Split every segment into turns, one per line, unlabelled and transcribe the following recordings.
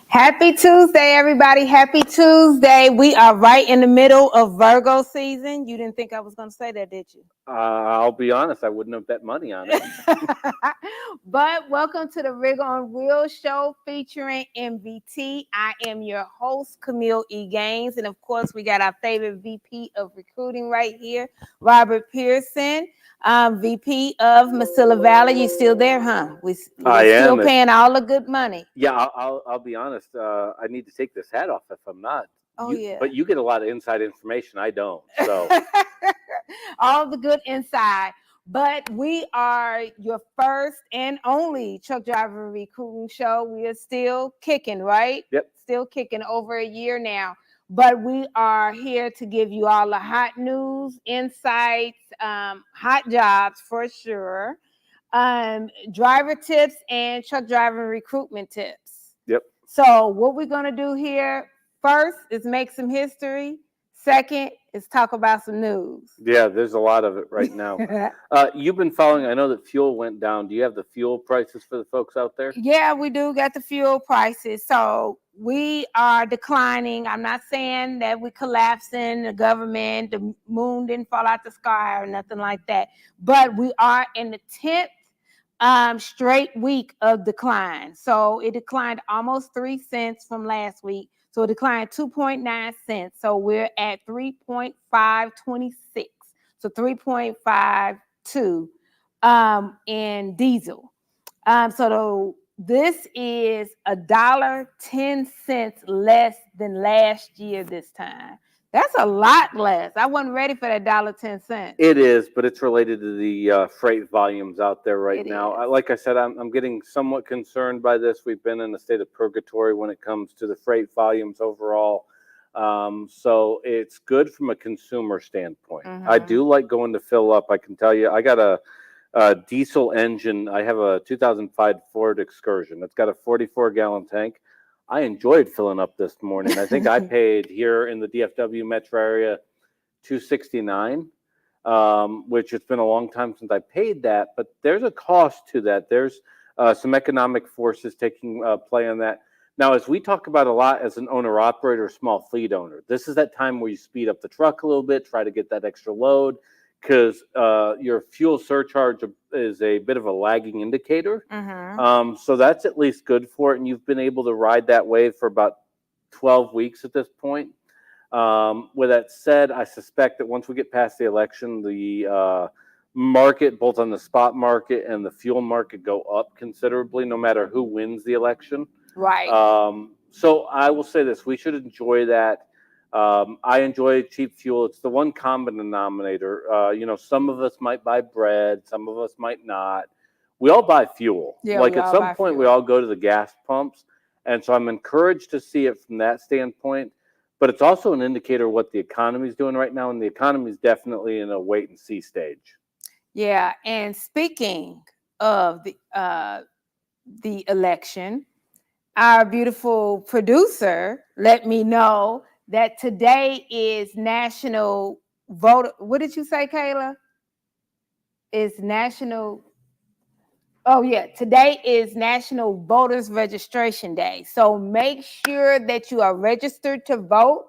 Happy Tuesday, everybody. Happy Tuesday. We are right in the middle of Virgo season. You didn't think I was going to say that, did you?
I'll be honest, I wouldn't have bet money on it.
But welcome to the Rig on Real show featuring MVT. I am your host, Camille E. Gaines. And of course, we got our favorite VP of recruiting right here, Robert Pearson. VP of Mesilla Valley. You still there, huh? We're still paying all the good money.
Yeah, I'll be honest. I need to take this hat off if I'm not.
Yeah.
But you get a lot of inside information. I don't. So
all the good inside. But we are your first and only truck driver recruiting show. We are still kicking, right?
Yep.
Still kicking over a year now. But we are here to give you all the hot news, insights, hot jobs for sure, driver tips, and truck driver recruitment tips.
Yep.
So what we're going to do here first is make some history. Second is talk about some news.
Yeah, there's a lot of it right now. You've been following, I know that fuel went down. Do you have the fuel prices for the folks out there?
Yeah, we do got the fuel prices. So we are declining. I'm not saying that we're collapsing, the government, the moon didn't fall out the sky or nothing like that. But we are in the 10th straight week of decline. So it declined almost 3 cents from last week. So it declined 2.9 cents. So we're at 3.526. So 3.52 in diesel. This is $1.10 less than last year this time. That's a lot less. I wasn't ready for that $1.10.
It is, but it's related to the freight volumes out there right now. Like I said, I'm getting somewhat concerned by this. We've been in a state of purgatory when it comes to the freight volumes overall. So it's good from a consumer standpoint. Mm-hmm. I do like going to fill up. I can tell you, I got a diesel engine. I have a 2005 Ford Excursion. It's got a 44-gallon tank. I enjoyed filling up this morning. I think I paid here in the DFW metro area $2.69, which it's been a long time since I paid that. But there's a cost to that. There's some economic forces taking play on that. Now, as we talk about a lot as an owner-operator, small fleet owner, this is that time where you speed up the truck a little bit, try to get that extra load, because your fuel surcharge is a bit of a lagging indicator. Mm-hmm. So that's at least good for it. And you've been able to ride that wave for about 12 weeks at this point. With that said, I suspect that once we get past the election, the market, both on the spot market and the fuel market, go up considerably, no matter who wins the election.
Right.
So I will say this, we should enjoy that. I enjoy cheap fuel. It's the one common denominator. Some of us might buy bread, some of us might not. We all buy fuel.
Yeah,
like at some point, we all go to the gas pumps. And so I'm encouraged to see it from that standpoint. But it's also an indicator of what the economy is doing right now. And the economy is definitely in a wait and see stage.
Yeah. And speaking of the election, our beautiful producer let me know that today is National Voter. What did you say, Kayla? Is National. Oh, yeah. Today is National Voters Registration Day. So make sure that you are registered to vote.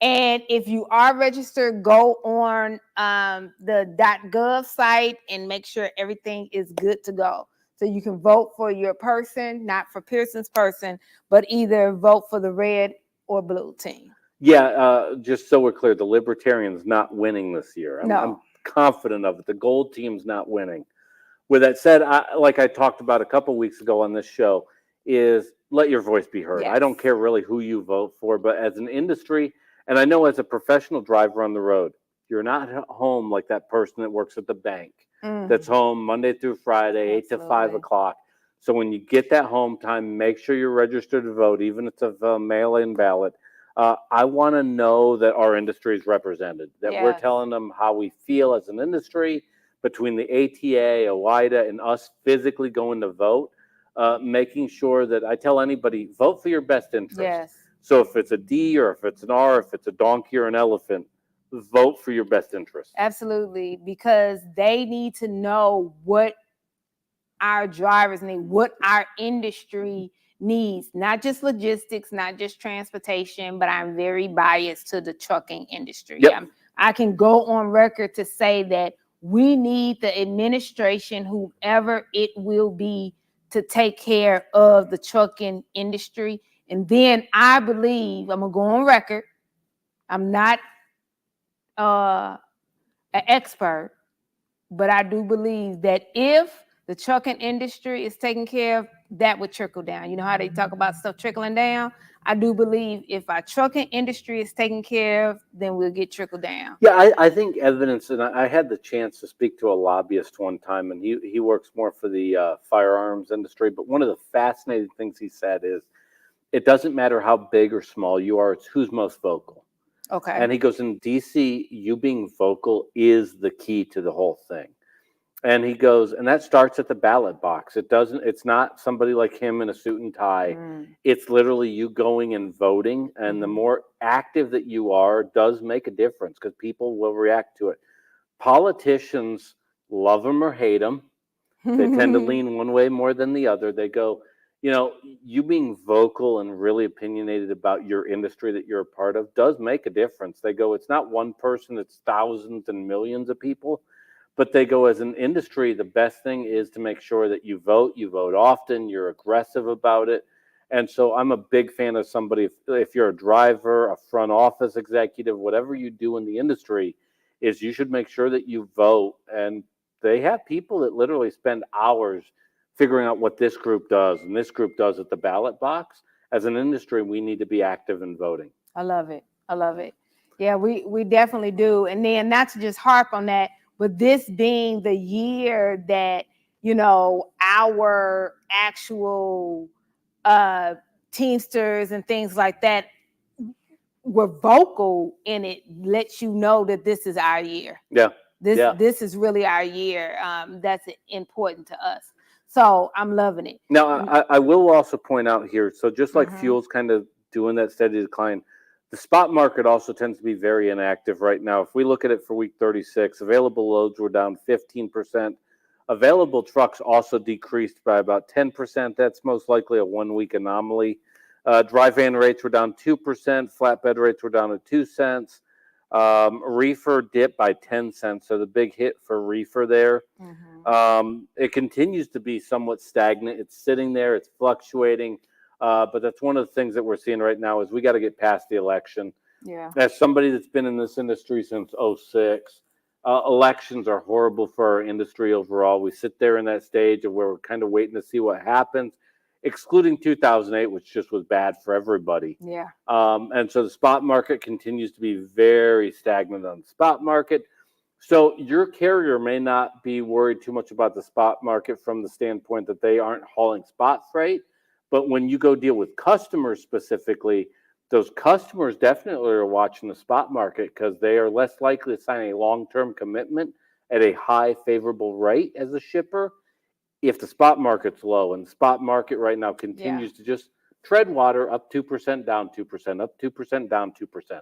And if you are registered, go on the .gov site and make sure everything is good to go. So you can vote for your person, not for Pearson's person, but either vote for the red or blue team.
Yeah, just so we're clear, the Libertarians not winning this year. I'm confident of it. The gold team's not winning. With that said, like I talked about a couple weeks ago on this show, is let your voice be heard. Yes. I don't care really who you vote for, but as an industry, and I know as a professional driver on the road, you're not home like that person that works at the bank, that's home Monday through Friday, 8 to 5 o'clock. So when you get that home time, make sure you're registered to vote, even if it's a mail-in ballot. I want to know that our industry is represented, that we're telling them how we feel as an industry between the ATA, OIDA, and us physically going to vote, making sure that I tell anybody, vote for your best interest.
Yes.
So if it's a D or if it's an R, if it's a donkey or an elephant, vote for your best interest.
Absolutely, because they need to know what our drivers need, what our industry needs, not just logistics, not just transportation, but I'm very biased to the trucking industry.
Yep.
I can go on record to say that we need the administration, whoever it will be, to take care of the trucking industry. And then I believe, I'm going to go on record, I'm not an expert, but I do believe that if the trucking industry is taken care of, that would trickle down. You know how they talk about stuff trickling down? I do believe if our trucking industry is taken care of, then we'll get trickled down.
Yeah, I think evidence, and I had the chance to speak to a lobbyist one time, and he works more for the firearms industry. But one of the fascinating things he said is, it doesn't matter how big or small you are, it's who's most vocal.
Okay.
And he goes, in DC, you being vocal is the key to the whole thing. And he goes, and that starts at the ballot box. It's not somebody like him in a suit and tie. It's literally you going and voting. And the more active that you are does make a difference, because people will react to it. Politicians, love them or hate them, they tend to lean one way more than the other. They go, you being vocal and really opinionated about your industry that you're a part of does make a difference. They go, it's not one person, it's thousands and millions of people. But they go, as an industry, the best thing is to make sure that you vote often, you're aggressive about it. And so I'm a big fan of somebody, if you're a driver, a front office executive, whatever you do in the industry, is you should make sure that you vote. And they have people that literally spend hours figuring out what this group does and this group does at the ballot box. As an industry, we need to be active in voting.
I love it. I love it. Yeah, we definitely do. And then not to just harp on that, but this being the year that, our actual Teamsters and things like that were vocal in it, lets you know that this is our year.
Yeah.
This is really our year. That's important to us. So I'm loving it.
Now, I will also point out here, so just like fuel's kind of doing that steady decline, the spot market also tends to be very inactive right now. If we look at it for week 36, available loads were down 15%. Available trucks also decreased by about 10%. That's most likely a 1 week anomaly. Dry van rates were down 2%. Flatbed rates were down at 2 cents. Reefer dipped by 10 cents. So the big hit for reefer there. It continues to be somewhat stagnant. It's sitting there. It's fluctuating. But that's one of the things that we're seeing right now is we got to get past the election.
Yeah.
As somebody that's been in this industry since 2006, elections are horrible for our industry overall. We sit there in that stage of where we're kind of waiting to see what happens, excluding 2008, which just was bad for everybody.
Yeah.
And so the spot market continues to be very stagnant on the spot market. So your carrier may not be worried too much about the spot market from the standpoint that they aren't hauling spot freight. But when you go deal with customers specifically, those customers definitely are watching the spot market because they are less likely to sign a long-term commitment at a high favorable rate as a shipper if the spot market's low. And the spot market right now continues to just tread water, up 2%, down 2%, up 2%, down 2%.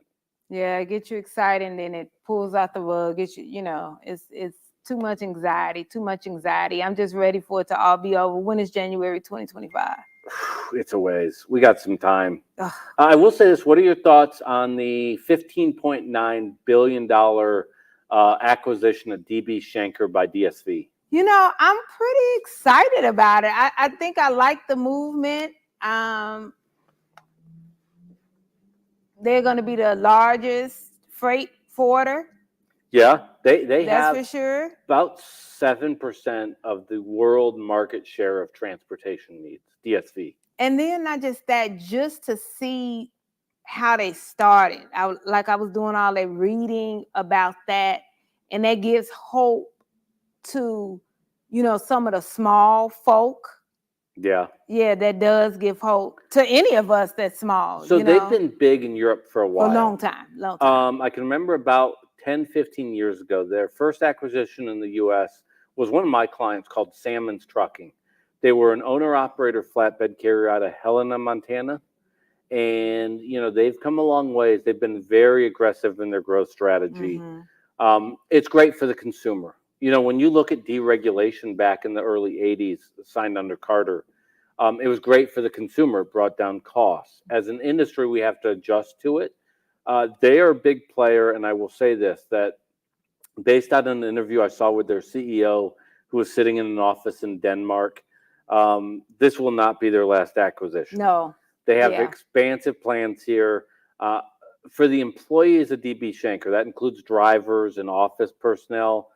Yeah, it gets you excited and then it pulls out the rug. It's it's too much anxiety. I'm just ready for it to all be over. When is January 2025?
It's a ways. We got some time. I will say this. What are your thoughts on the $15.9 billion acquisition of DB Schenker by DSV?
I'm pretty excited about it. I think I like the movement. They're going to be the largest freight forwarder.
Yeah, they have
for sure.
About 7% of the world market share of transportation needs, DSV.
And then not just that, just to see how they started. I was doing all that reading about that, and that gives hope to, some of the small folk.
Yeah.
Yeah, that does give hope to any of us that's small.
So they've been big in Europe for a while.
For a long time.
I can remember about 10, 15 years ago, their first acquisition in the U.S. was one of my clients called Salmon's Trucking. They were an owner-operator flatbed carrier out of Helena, Montana. and they've come a long ways. They've been very aggressive in their growth strategy. It's great for the consumer. When you look at deregulation back in the early 80s, signed under Carter, it was great for the consumer. It brought down costs. As an industry, we have to adjust to it. They are a big player, and I will say this, that based on an interview I saw with their CEO, who was sitting in an office in Denmark, this will not be their last acquisition.
No.
They have expansive plans here. For the employees of DB Schenker, that includes drivers and office personnel,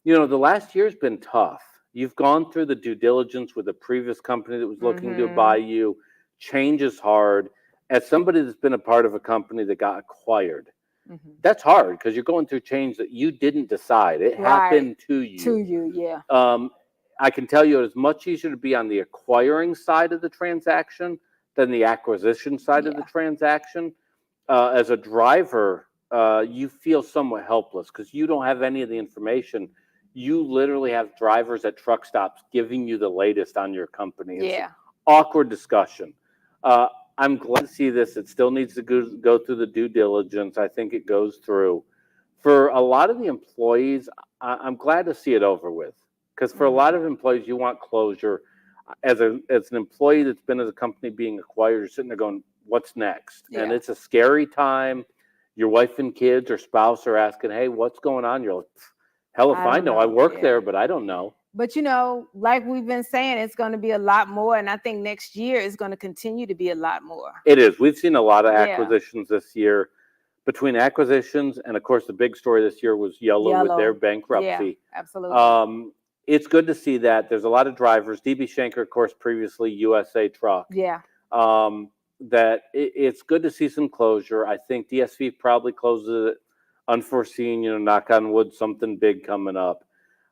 the last year's been tough. You've gone through the due diligence with a previous company that was looking to buy you. Change is hard. As somebody that's been a part of a company that got acquired, that's hard because you're going through change that you didn't decide. It happened to you.
To you, yeah.
I can tell you it's much easier to be on the acquiring side of the transaction than the acquisition side of the transaction. As a driver, you feel somewhat helpless because you don't have any of the information. You literally have drivers at truck stops giving you the latest on your company. It's an awkward discussion. I'm glad to see this. It still needs to go through the due diligence. I think it goes through. For a lot of the employees, I'm glad to see it over with. Because for a lot of employees, you want closure. As an employee that's been at a company being acquired, you're sitting there going, what's next? And it's a scary time. Your wife and kids or spouse are asking, hey, what's going on? You're like, hell if I know. I work there, but I don't know.
But, like we've been saying, it's going to be a lot more. And I think next year is going to continue to be a lot more.
It is. We've seen a lot of acquisitions this year. Between acquisitions and, of course, the big story this year was Yellow. With their bankruptcy.
Yeah, absolutely.
It's good to see that. There's a lot of drivers. DB Schenker, of course, previously USA Truck.
Yeah.
That it's good to see some closure. I think DSV probably closes it unforeseen, knock on wood, something big coming up.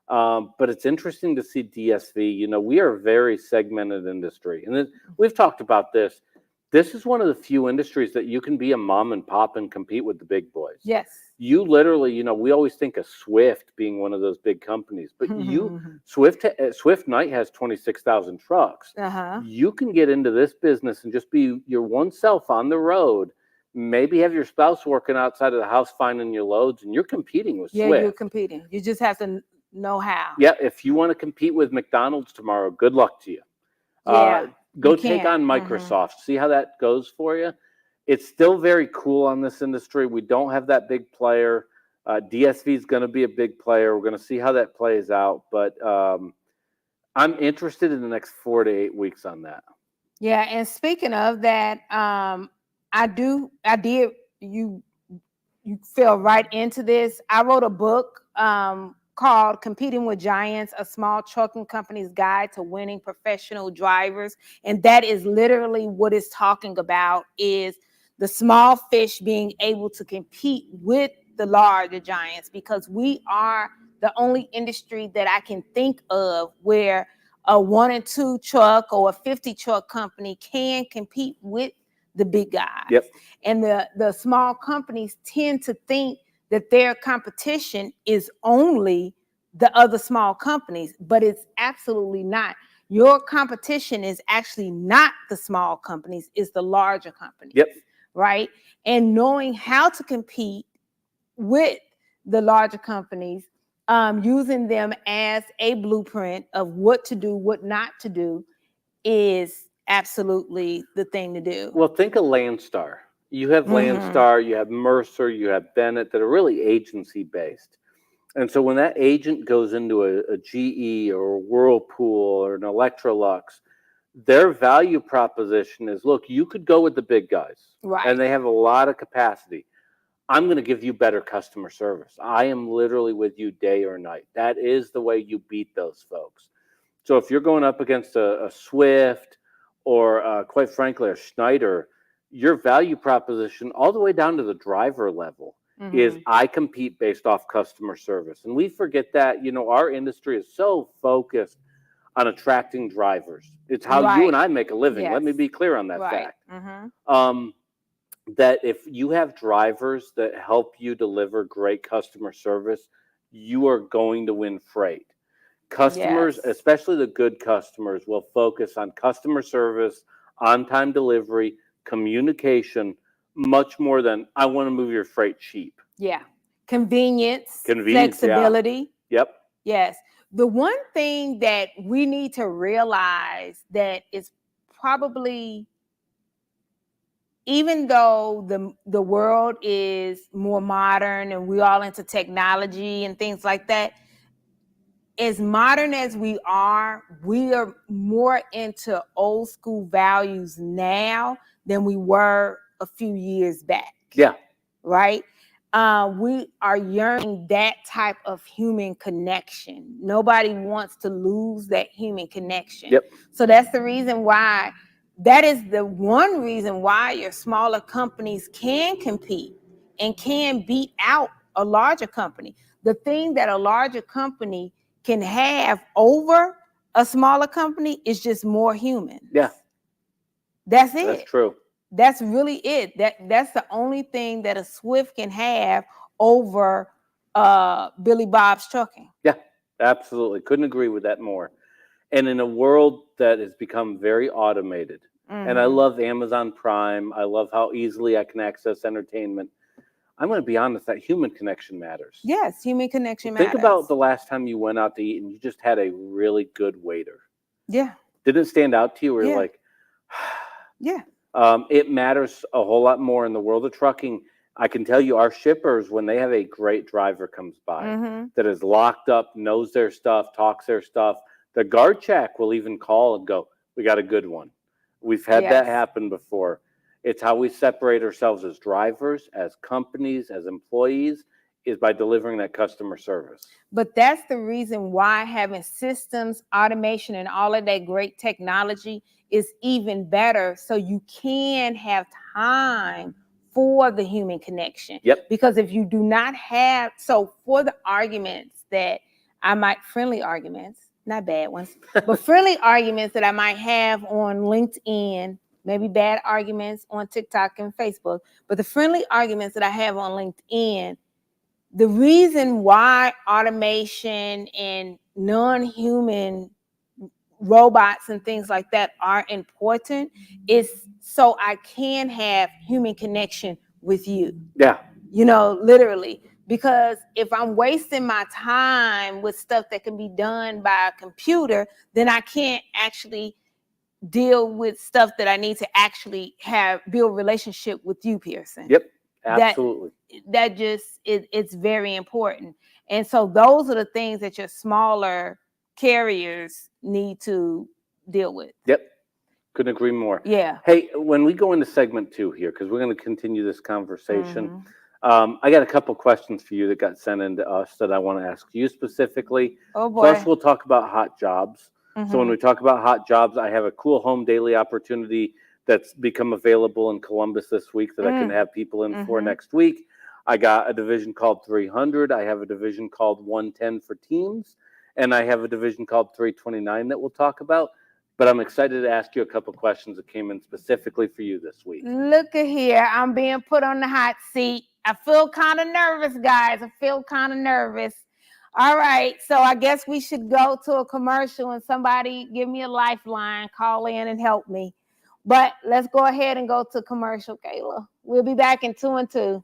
But it's interesting to see DSV. We are a very segmented industry. And we've talked about this. This is one of the few industries that you can be a mom and pop and compete with the big boys.
Yes.
You literally, we always think of Swift being one of those big companies, but Swift Knight has 26,000 trucks. You can get into this business and just be your one self on the road. Maybe have your spouse working outside of the house finding your loads, and you're competing with Swift.
Yeah, you're competing. You just have to know how.
Yeah, if you want to compete with McDonald's tomorrow, good luck to you. Go take on Microsoft. See how that goes for you. It's still very cool on this industry. We don't have that big player. DSV is going to be a big player. We're going to see how that plays out. But I'm interested in the next 4 to 8 weeks on that.
Yeah, and speaking of that, you fell right into this. I wrote a book called Competing with Giants, a small trucking company's guide to winning professional drivers. And that is literally what it's talking about, is the small fish being able to compete with the larger giants, because we are the only industry that I can think of where a 1 and 2 truck or a 50 truck company can compete with the big guys.
Yep.
And the small companies tend to think that their competition is only the other small companies, but it's absolutely not. Your competition is actually not the small companies, it's the larger companies.
Yep.
Right? And knowing how to compete with the larger companies, using them as a blueprint of what to do, what not to do, is absolutely the thing to do.
Well, think of Landstar. You have Landstar, you have Mercer, you have Bennett that are really agency-based. And so when that agent goes into a GE or a Whirlpool or an Electrolux, their value proposition is, look, you could go with the big guys.
Right.
And they have a lot of capacity. I'm going to give you better customer service. I am literally with you day or night. That is the way you beat those folks. So if you're going up against a Swift or quite frankly, a Schneider, your value proposition all the way down to the driver level is I compete based off customer service. And we forget that, our industry is so focused on attracting drivers. It's how you and I make a living. Let me be clear on that fact. That if you have drivers that help you deliver great customer service, you are going to win freight. Customers, especially the good customers, will focus on customer service, on-time delivery, communication, much more than I want to move your freight cheap.
Yeah. Convenience,
Convenience,
flexibility.
Yeah. Yep.
Yes. The one thing that we need to realize that is probably, even though the world is more modern and we all into technology and things like that, as modern as we are more into old school values now than we were a few years back.
Yeah.
Right? We are yearning that type of human connection. Nobody wants to lose that human connection.
Yep.
So that's the reason why, that is the one reason why your smaller companies can compete and can beat out a larger company. The thing that a larger company can have over a smaller company is just more humans.
Yeah.
That's it.
That's true.
That's really it. That's the only thing that a Swift can have over Billy Bob's Trucking.
Yeah, absolutely. Couldn't agree with that more. And in a world that has become very automated, and I love Amazon Prime, I love how easily I can access entertainment. I'm going to be honest, that human connection matters.
Yes, human connection matters.
Think about the last time you went out to eat and you just had a really good waiter.
Yeah.
Did it stand out to you? Where
Yeah.
you're like,
yeah.
It matters a whole lot more in the world of trucking. I can tell you, our shippers, when they have a great driver comes by that is locked up, knows their stuff, talks their stuff, the guard check will even call and go, "We got a good one." We've had that happen before. It's how we separate ourselves as drivers, as companies, as employees, is by delivering that customer service.
But that's the reason why having systems, automation, and all of that great technology is even better, so you can have time for the human connection.
Yep.
Because if you do not have, so for the arguments that I might, friendly arguments, not bad ones, but friendly arguments that I might have on LinkedIn, maybe bad arguments on TikTok and Facebook, but the friendly arguments that I have on LinkedIn, the reason why automation and non-human robots and things like that are important is so I can have human connection with you.
Yeah.
You know, literally. Because if I'm wasting my time with stuff that can be done by a computer, then I can't actually deal with stuff that I need to actually build relationship with you, Pearson.
Yep. Absolutely.
That just it's very important. And so those are the things that your smaller carriers need to deal with.
Yep. Couldn't agree more.
Yeah.
Hey, when we go into segment 2 here, because we're going to continue this conversation, I got a couple questions for you that got sent in to us that I want to ask you specifically.
Oh boy.
Plus, we'll talk about hot jobs. So when we talk about hot jobs, I have a cool home daily opportunity that's become available in Columbus this week that I can have people in for next week. I got a division called 300. I have a division called 110 for teams. And I have a division called 329 that we'll talk about. But I'm excited to ask you a couple questions that came in specifically for you this week.
Look at here. I'm being put on the hot seat. I feel kind of nervous, guys. I feel kind of nervous. All right. So I guess we should go to a commercial and somebody give me a lifeline, call in and help me. But let's go ahead and go to commercial, Kayla. We'll be back in 2 and 2.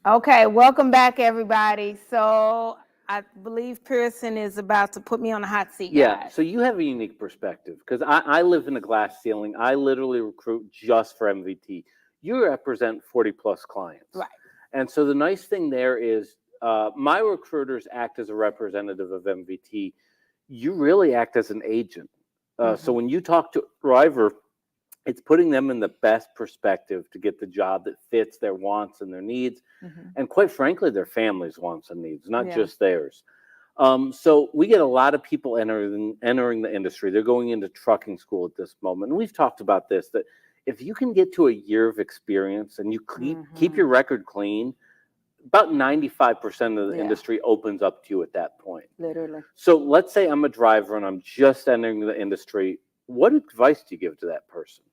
Okay, welcome back, everybody. So I believe Pearson is about to put me on the hot seat,
Yeah,
guys.
so you have a unique perspective because I live in a glass ceiling. I literally recruit just for MVT. You represent 40 plus clients.
Right.
And so the nice thing there is my recruiters act as a representative of MVT. You really act as an agent. So when you talk to a driver, it's putting them in the best perspective to get the job that fits their wants and their needs. And quite frankly, their family's wants and needs, not just theirs. So we get a lot of people entering the industry. They're going into trucking school at this moment. And we've talked about this, that if you can get to a year of experience and you keep your record clean, about 95% of the industry opens up to you at that point.
Literally.
So let's say I'm a driver and I'm just entering the industry. What advice do you give to that person?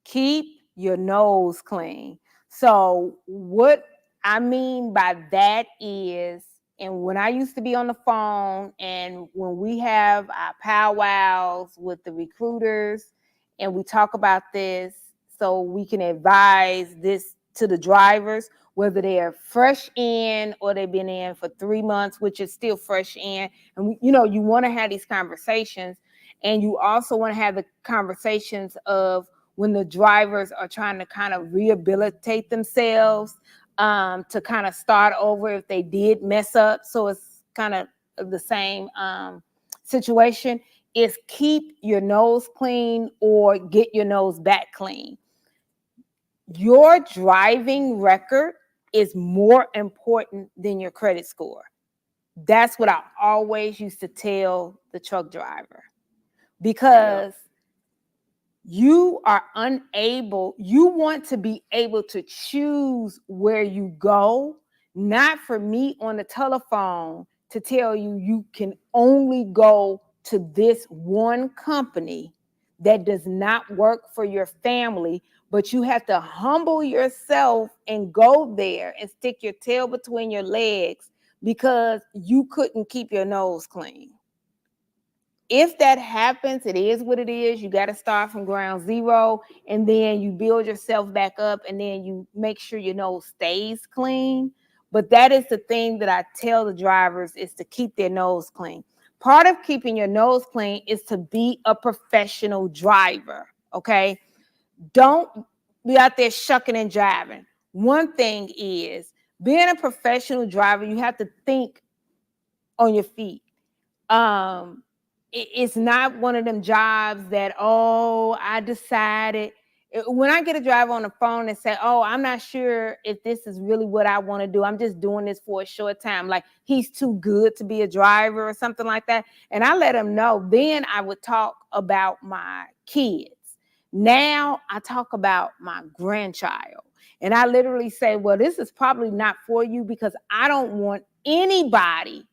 Keep your nose clean. So what I mean by that is, and when I used to be on the phone and when we have our powwows with the recruiters and we talk about this so we can advise this to the drivers, whether they're fresh in or they've been in for 3 months, which is still fresh in. And, you want to have these conversations, and you also want to have the conversations of when the drivers are trying to kind of rehabilitate themselves, to kind of start over if they did mess up. So it's kind of the same situation, is keep your nose clean or get your nose back clean. Your driving record is more important than your credit score. That's what I always used to tell the truck driver, because you are unable, you want to be able to choose where you go, not for me on the telephone to tell you you can only go to this one company that does not work for your family, but you have to humble yourself and go there and stick your tail between your legs because you couldn't keep your nose clean. If that happens, it is what it is. You got to start from ground zero, and then you build yourself back up, and then you make sure your nose stays clean. But that is the thing that I tell the drivers, is to keep their nose clean. Part of keeping your nose clean is to be a professional driver, okay? Don't be out there shucking and jiving. One thing is, being a professional driver, you have to think on your feet. It's not one of them jobs that, I decided. When I get a driver on the phone and say, I'm not sure if this is really what I want to do, I'm just doing this for a short time, like he's too good to be a driver or something like that, and I let him know, then I would talk about my kids. Now I talk about my grandchild, and I literally say, well, this is probably not for you, because I don't want anybody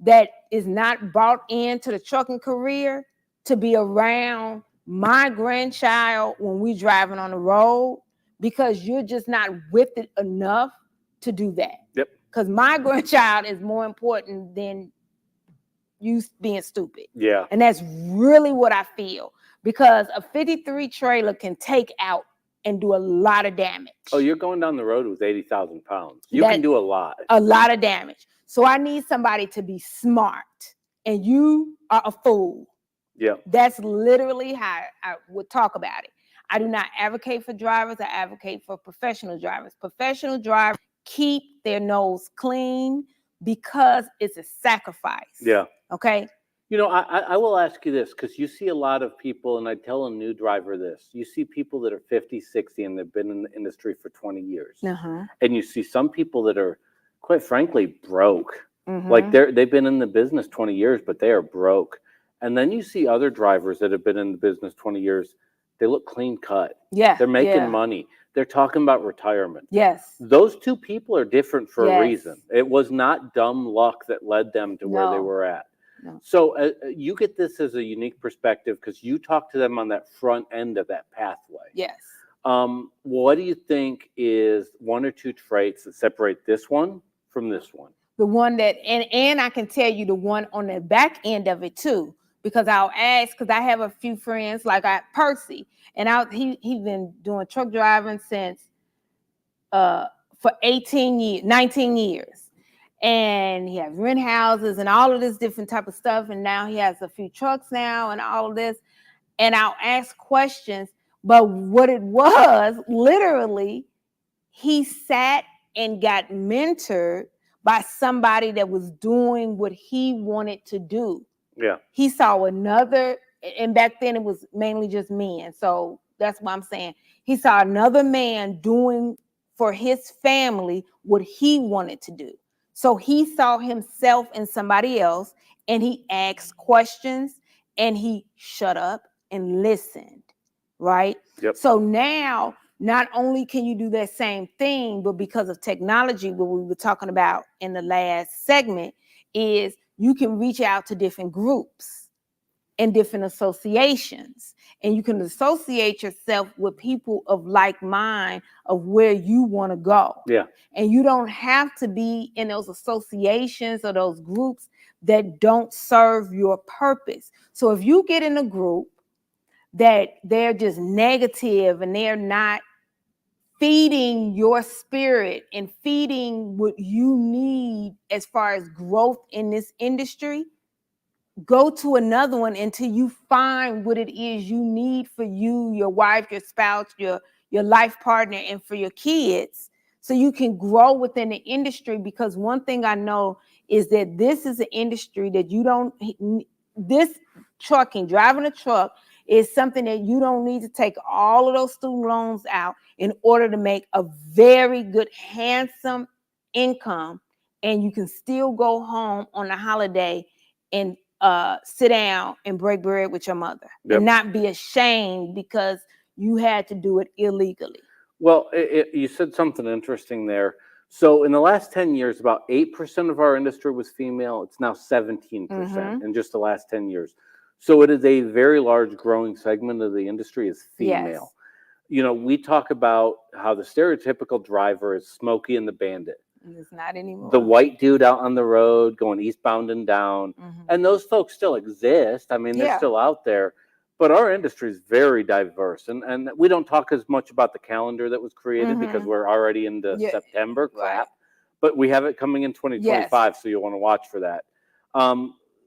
that is not bought into the trucking career to be around my grandchild when we driving on the road, because you're just not with it enough to do that.
Yep.
Because my grandchild is more important than you being stupid.
Yeah.
And that's really what I feel, because a 53 trailer can take out and do a lot of damage.
Oh, you're going down the road with 80,000 pounds. You can do a lot.
A lot of damage. So I need somebody to be smart, and you are a fool.
Yeah.
That's literally how I would talk about it. I do not advocate for drivers. I advocate for professional drivers. Professional drivers keep their nose clean because it's a sacrifice.
Yeah.
Okay.
I will ask you this, because you see a lot of people, and I tell a new driver this. You see people that are 50, 60, and they've been in the industry for 20 years. And you see some people that are, quite frankly, broke. Like they've been in the business 20 years, but they are broke. And then you see other drivers that have been in the business 20 years. They look clean cut.
Yeah.
They're making money. They're talking about retirement.
Yes.
Those two people are different for a reason. It was not dumb luck that led them to where they were at. No. So you get this as a unique perspective because you talk to them on that front end of that pathway.
Yes.
What do you think is one or two traits that separate this one from this one?
The one that, and I can tell you the one on the back end of it too, because I'll ask, because I have a few friends like Percy, and he's been doing truck driving since for 19 years. and he has rent houses and all of this different type of stuff. And now he has a few trucks now and all of this. And I'll ask questions. But what it was, literally, he sat and got mentored by somebody that was doing what he wanted to do.
Yeah.
He saw another, and back then it was mainly just men. So that's what I'm saying. He saw another man doing for his family what he wanted to do. So he saw himself in somebody else, and he asked questions, and he shut up and listened, right?
Yep.
So now, not only can you do that same thing, but because of technology, what we were talking about in the last segment, is you can reach out to different groups and different associations, and you can associate yourself with people of like mind of where you want to go.
Yeah.
And you don't have to be in those associations or those groups that don't serve your purpose. So if you get in a group that they're just negative and they're not feeding your spirit and feeding what you need as far as growth in this industry, go to another one until you find what it is you need for you, your wife, your spouse, your life partner, and for your kids, so you can grow within the industry. Because one thing I know is that this is an industry that you don't, this trucking, driving a truck is something that you don't need to take all of those student loans out in order to make a very good, handsome income. And you can still go home on a holiday and sit down and break bread with your mother. Yep. And not be ashamed because you had to do it illegally.
Well, you said something interesting there. So in the last 10 years, about 8% of our industry was female. It's now 17% in just the last 10 years. So it is a very large growing segment of the industry is female. Yes. You know, we talk about how the stereotypical driver is Smokey and the Bandit.
It's not anymore.
The white dude out on the road going eastbound and down. And those folks still exist. I mean, they're still out there. But our industry is very diverse. And we don't talk as much about the calendar that was created because we're already into September. Crap. Right. But we have it coming in 2025, so you'll want to watch for that.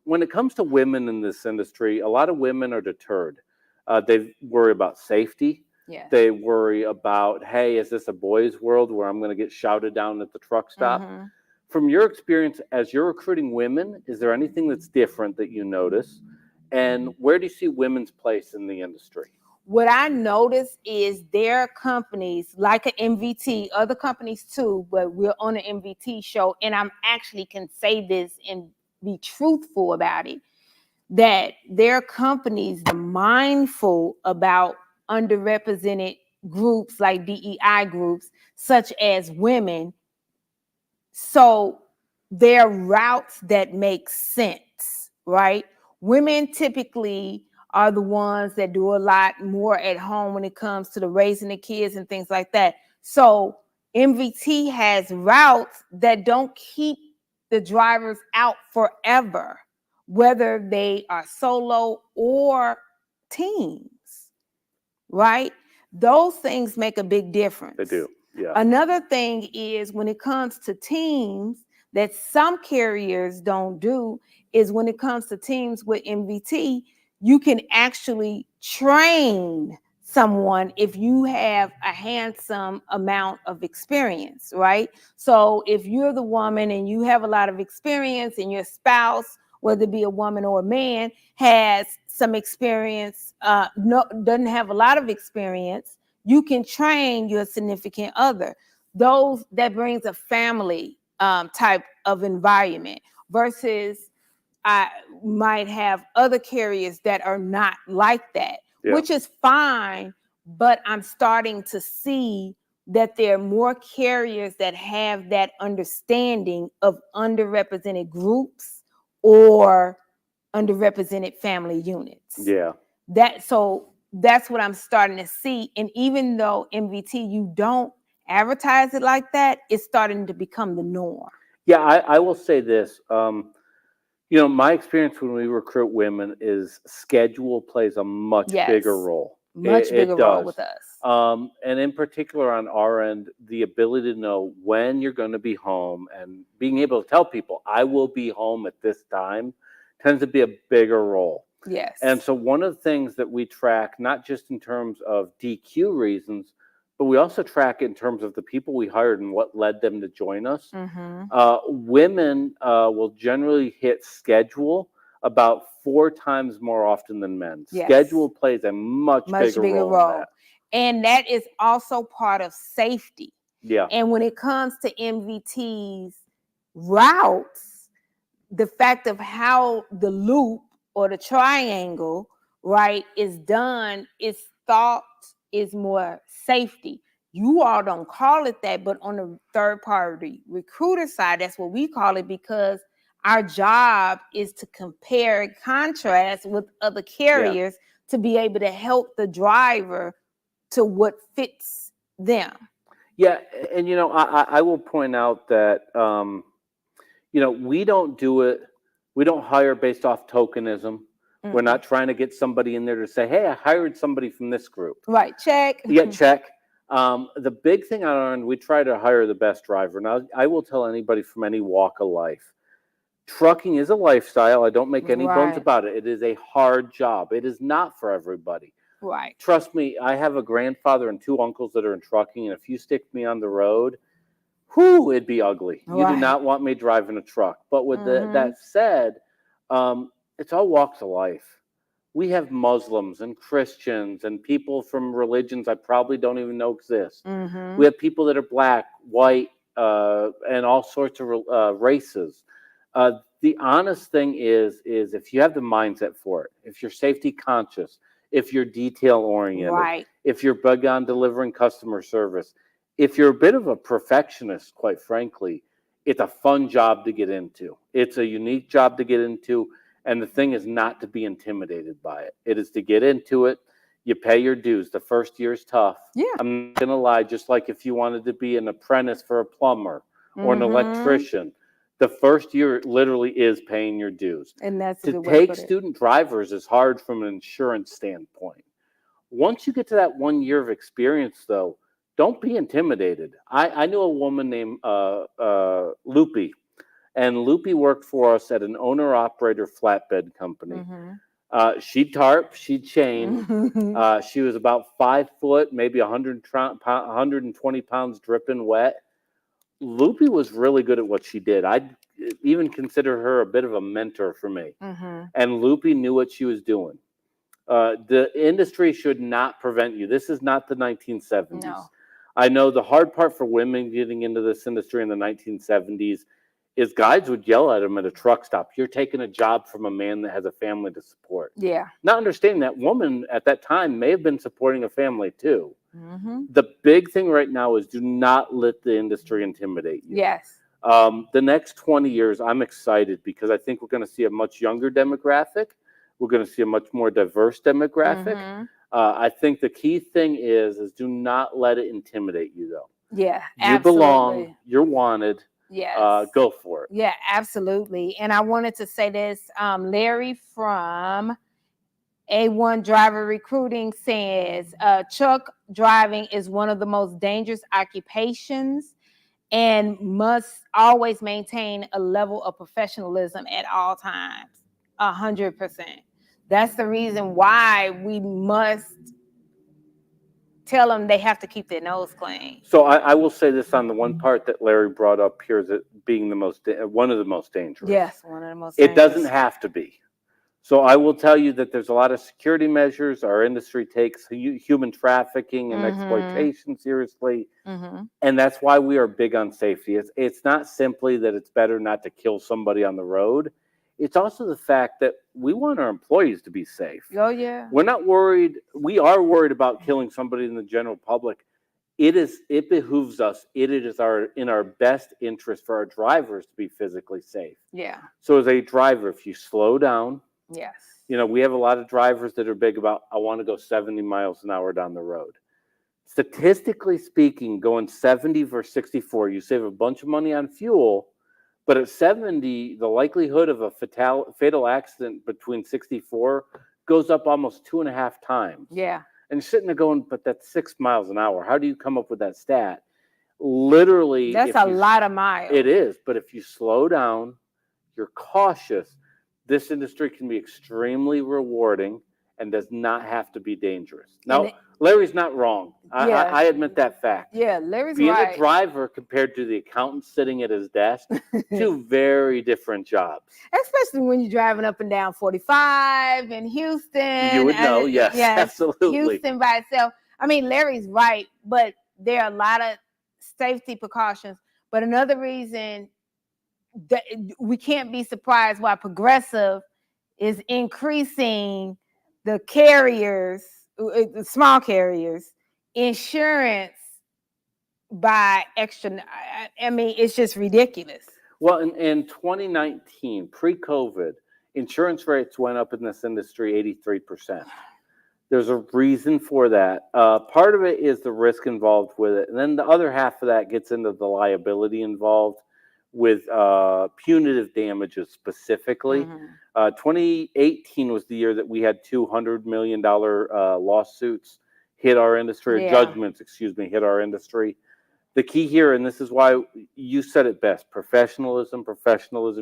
When it comes to women in this industry, a lot of women are deterred. They worry about safety. Yeah. They worry about, hey, is this a boys' world where I'm going to get shouted down at the truck stop? From your experience as you're recruiting women, is there anything that's different that you notice? And where do you see women's place in the industry?
What I notice is there are companies like an MVT, other companies too, but we're on an MVT show, and I'm actually can say this and be truthful about it, that there are companies that are mindful about underrepresented groups like DEI groups, such as women. So there are routes that make sense, right? Women typically are the ones that do a lot more at home when it comes to the raising the kids and things like that. So MVT has routes that don't keep the drivers out forever, whether they are solo or teams, right? Those things make a big difference.
They do, yeah.
Another thing is when it comes to teams that some carriers don't do is when it comes to teams with MVT, you can actually train someone if you have a handsome amount of experience, right? So if you're the woman and you have a lot of experience and your spouse, whether it be a woman or a man, has some experience, doesn't have a lot of experience, you can train your significant other. Those that brings a family type of environment versus I might have other carriers that are not like that, which is fine. But I'm starting to see that there are more carriers that have that understanding of underrepresented groups or underrepresented family units.
Yeah.
So that's what I'm starting to see. And even though MVT, you don't advertise it like that, it's starting to become the norm.
Yeah, I will say this. You know, my experience when we recruit women is schedule plays a much bigger role.
Much bigger
It
role
does.
with us.
And in particular on our end, the ability to know when you're going to be home and being able to tell people, I will be home at this time, tends to be a bigger role.
Yes.
And so one of the things that we track, not just in terms of DQ reasons, but we also track in terms of the people we hired and what led them to join us.
Mm-hmm.
Women will generally hit schedule about 4 times more often than men.
Yes.
Schedule plays a much bigger role in that.
And that is also part of safety.
Yeah.
And when it comes to MVT's routes, the fact of how the loop or the triangle, right, is done, is thought is more safety. You all don't call it that, but on the third party recruiter side, that's what we call it, because our job is to compare and contrast with other carriers to be able to help the driver to what fits them.
Yeah, and I will point out that we don't do it. We don't hire based off tokenism. We're not trying to get somebody in there to say, "Hey, I hired somebody from this group."
Right, check.
Yeah, check. The big thing on our end, we try to hire the best driver. Now, I will tell anybody from any walk of life, trucking is a lifestyle. I don't make any bones about it. It is a hard job. It is not for everybody.
Right.
Trust me, I have a grandfather and 2 uncles that are in trucking, and if you stick me on the road, whoo, it'd be ugly. You do not want me driving a truck. But with that said, it's all walks of life. We have Muslims and Christians and people from religions I probably don't even know exist. We have people that are black, white, and all sorts of races. The honest thing is if you have the mindset for it, if you're safety conscious, if you're detail oriented, if you're big on delivering customer service, if you're a bit of a perfectionist, quite frankly, it's a fun job to get into. It's a unique job to get into. And the thing is not to be intimidated by it. It is to get into it. You pay your dues. The first year is tough.
Yeah.
I'm not going to lie. Just like if you wanted to be an apprentice for a plumber or an electrician, the first year literally is paying your dues.
And that's
to take student drivers is hard from an insurance standpoint. Once you get to that 1 year of experience, though, don't be intimidated. I knew a woman named Loopy, and Loopy worked for us at an owner-operator flatbed company. She'd tarp, she'd chain. She was about 5 foot, maybe 120 pounds dripping wet. Loopy was really good at what she did. I'd even consider her a bit of a mentor for me. And Loopy knew what she was doing. The industry should not prevent you. This is not the 1970s.
No.
I know the hard part for women getting into this industry in the 1970s is guys would yell at them at a truck stop. You're taking a job from a man that has a family to support.
Yeah.
Not understanding that woman at that time may have been supporting a family too. The big thing right now is do not let the industry intimidate you.
Yes.
The next 20 years, I'm excited because I think we're going to see a much younger demographic. We're going to see a much more diverse demographic. I think the key thing is do not let it intimidate you, though.
Yeah,
you belong. You're wanted.
Yes.
Go for it.
Yeah, absolutely. And I wanted to say this. Larry from A1 Driver Recruiting says, truck driving is one of the most dangerous occupations and must always maintain a level of professionalism at all times. 100%. That's the reason why we must tell them they have to keep their nose clean.
So I will say this on the one part that Larry brought up here is it being one of the most dangerous.
Yes, one of the most
dangerous. It doesn't have to be. So I will tell you that there's a lot of security measures. Our industry takes human trafficking and exploitation seriously. And that's why we are big on safety. It's not simply that it's better not to kill somebody on the road. It's also the fact that we want our employees to be safe.
Oh, yeah.
We're not worried. We are worried about killing somebody in the general public. It behooves us. It is in our best interest for our drivers to be physically safe.
Yeah.
So as a driver, if you slow down,
yes.
We have a lot of drivers that are big about, I want to go 70 miles an hour down the road. Statistically speaking, going 70 versus 64, you save a bunch of money on fuel. But at 70, the likelihood of a fatal accident between 64 goes up almost 2.5 times.
Yeah.
And you're sitting there going, but that's 6 miles an hour. How do you come up with that stat? Literally,
That's a lot of miles.
it is. But if you slow down, you're cautious, this industry can be extremely rewarding and does not have to be dangerous. Now, Larry's not wrong. I admit that fact.
Yeah, Larry's
Being
right.
a driver compared to the accountant sitting at his desk, two very different jobs.
Especially when you're driving up and down 45 in Houston.
You would know, yes, absolutely.
Houston by itself. I mean, Larry's right, but there are a lot of safety precautions. But another reason that we can't be surprised why Progressive is increasing the carriers, the small carriers, insurance by extra. I mean, it's just ridiculous.
Well, in 2019, pre-COVID, insurance rates went up in this industry 83%. There's a reason for that. Part of it is the risk involved with it. And then the other half of that gets into the liability involved with punitive damages specifically. 2018 was the year that we had $200 million lawsuits hit our industry, or judgments, hit our industry. The key here, and this is why you said it best, professionalism.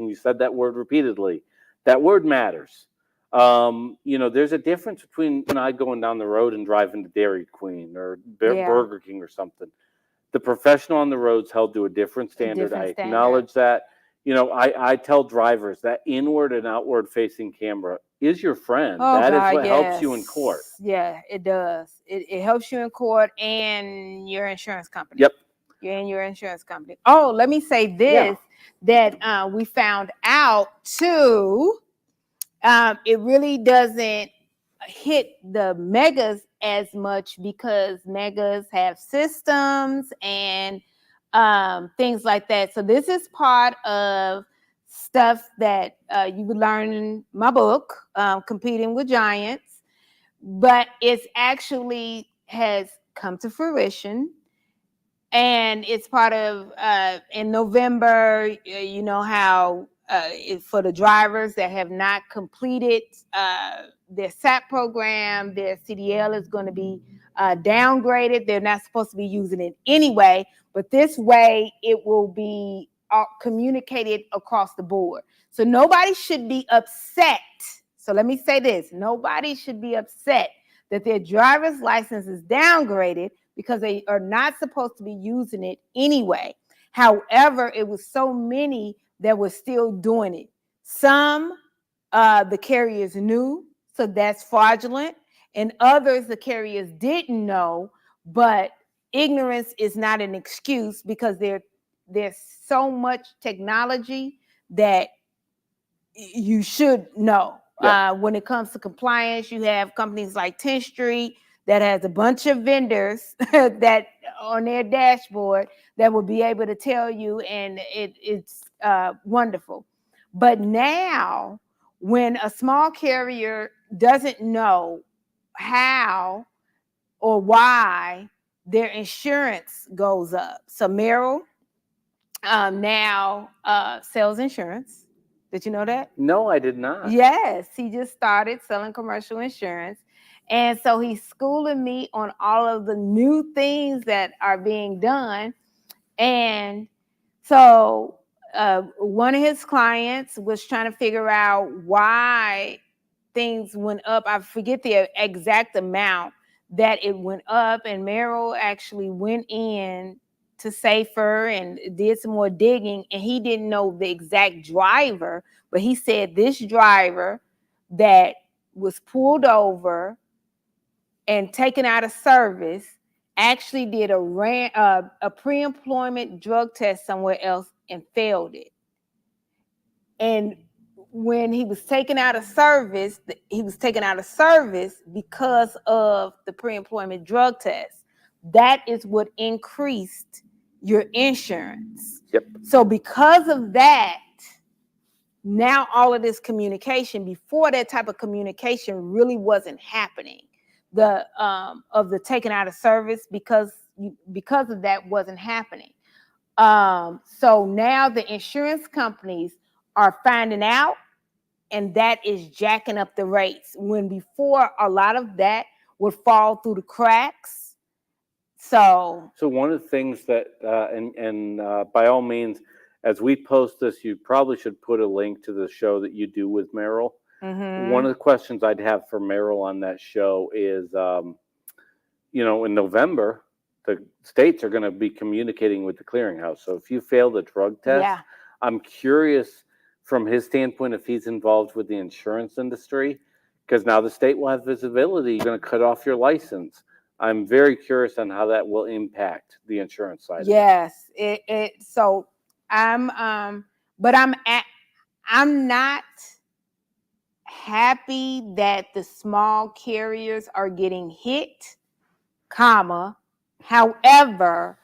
You said that word repeatedly. That word matters. There's a difference between I going down the road and driving to Dairy Queen or Burger King or something. The professional on the road's held to a different standard. I acknowledge that. I tell drivers that inward and outward facing camera is your friend. That is what helps you in court.
Yeah, it does. It helps you in court and your insurance company.
Yep.
You're in your insurance company. Oh, let me say this, that we found out too, it really doesn't hit the megas as much because megas have systems and things like that. So this is part of stuff that you would learn in my book, Competing with Giants, but it's actually has come to fruition. And it's part of in November, you know how for the drivers that have not completed their SAP program, their CDL is going to be downgraded. They're not supposed to be using it anyway, but this way it will be communicated across the board. So nobody should be upset. So let me say this. Nobody should be upset that their driver's license is downgraded because they are not supposed to be using it anyway. However, it was so many that were still doing it. Some, the carriers knew, so that's fraudulent. And others, the carriers didn't know, but ignorance is not an excuse because there's so much technology that you should know. When it comes to compliance, you have companies like 10th Street that has a bunch of vendors that on their dashboard that will be able to tell you, and it's wonderful. But now, when a small carrier doesn't know how or why their insurance goes up, so Merrill now sells insurance. Did you know that?
No, I did not.
Yes, he just started selling commercial insurance. And so he's schooling me on all of the new things that are being done. And so one of his clients was trying to figure out why things went up. I forget the exact amount that it went up. And Merrill actually went in to Safer and did some more digging. And he didn't know the exact driver, but he said this driver that was pulled over and taken out of service actually did a pre-employment drug test somewhere else and failed it. And when he was taken out of service, because of the pre-employment drug test. That is what increased your insurance.
Yep.
So because of that, now all of this communication, before that type of communication really wasn't happening. The of the taken out of service because of that wasn't happening. So now the insurance companies are finding out, and that is jacking up the rates. When before a lot of that would fall through the cracks. So
one of the things that, by all means, as we post this, you probably should put a link to the show that you do with Merrill. One of the questions I'd have for Merrill on that show is, in November, the states are going to be communicating with the clearinghouse. So if you fail the drug test, I'm curious from his standpoint if he's involved with the insurance industry, because now the state will have visibility. You're going to cut off your license. I'm very curious on how that will impact the insurance side.
Yes, so I'm not happy that the small carriers are getting hit, comma. However,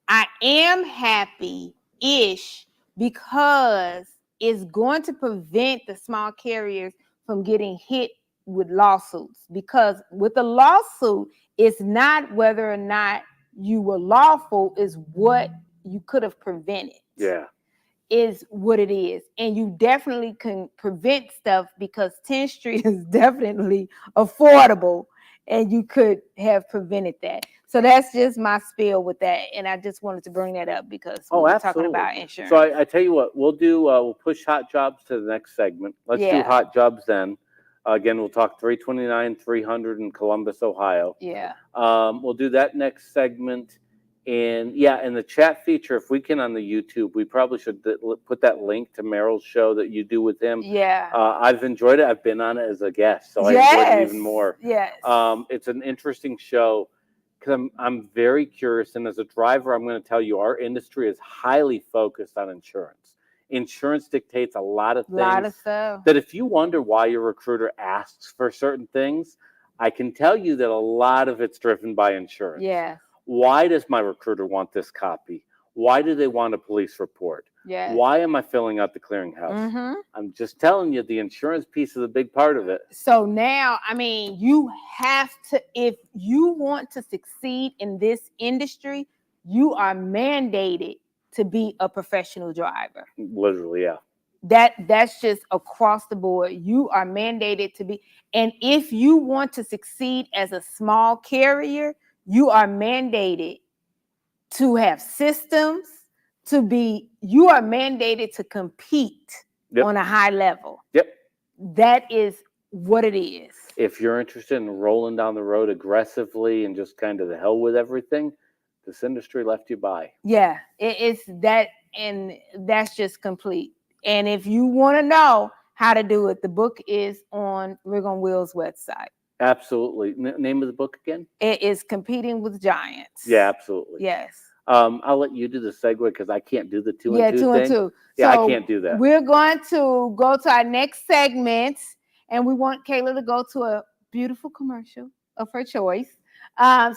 I am happy-ish because it's going to prevent the small carriers from getting hit with lawsuits. Because with a lawsuit, it's not whether or not you were lawful, is what you could have prevented.
Yeah.
Is what it is. And you definitely can prevent stuff because 10th Street is definitely affordable and you could have prevented that. So that's just my spiel with that. And I just wanted to bring that up because we're talking about insurance.
So I tell you what, we'll push hot jobs to the next segment. Let's do hot jobs then. Again, we'll talk 329, 300 in Columbus, Ohio.
Yeah.
We'll do that next segment. And in the chat feature, if we can on the YouTube, we probably should put that link to Merrill's show that you do with him.
Yeah.
I've enjoyed it. I've been on it as a guest, so I enjoyed it even more.
Yes.
It's an interesting show because I'm very curious. And as a driver, I'm going to tell you, our industry is highly focused on insurance. Insurance dictates a lot of things. A lot of stuff. That if you wonder why your recruiter asks for certain things, I can tell you that a lot of it's driven by insurance.
Yeah.
Why does my recruiter want this copy? Why do they want a police report?
Yeah.
Why am I filling out the clearinghouse? I'm just telling you, the insurance piece is a big part of it.
So now, you have to, if you want to succeed in this industry, you are mandated to be a professional driver.
Literally, yeah.
That's just across the board. You are mandated to be. And if you want to succeed as a small carrier, you are mandated to have systems, you are mandated to compete on a high level.
Yep.
That is what it is.
If you're interested in rolling down the road aggressively and just kind of the hell with everything, this industry left you by.
Yeah, it's that, and that's just complete. And if you want to know how to do it, the book is on Rig on Wheels website.
Absolutely. Name of the book again?
It is Competing with Giants.
Yeah, absolutely.
Yes.
I'll let you do the segue because I can't do the two and two
thing.
And two. Yeah, so I can't do that.
We're going to go to our next segment, and we want Kayla to go to a beautiful commercial of her choice. And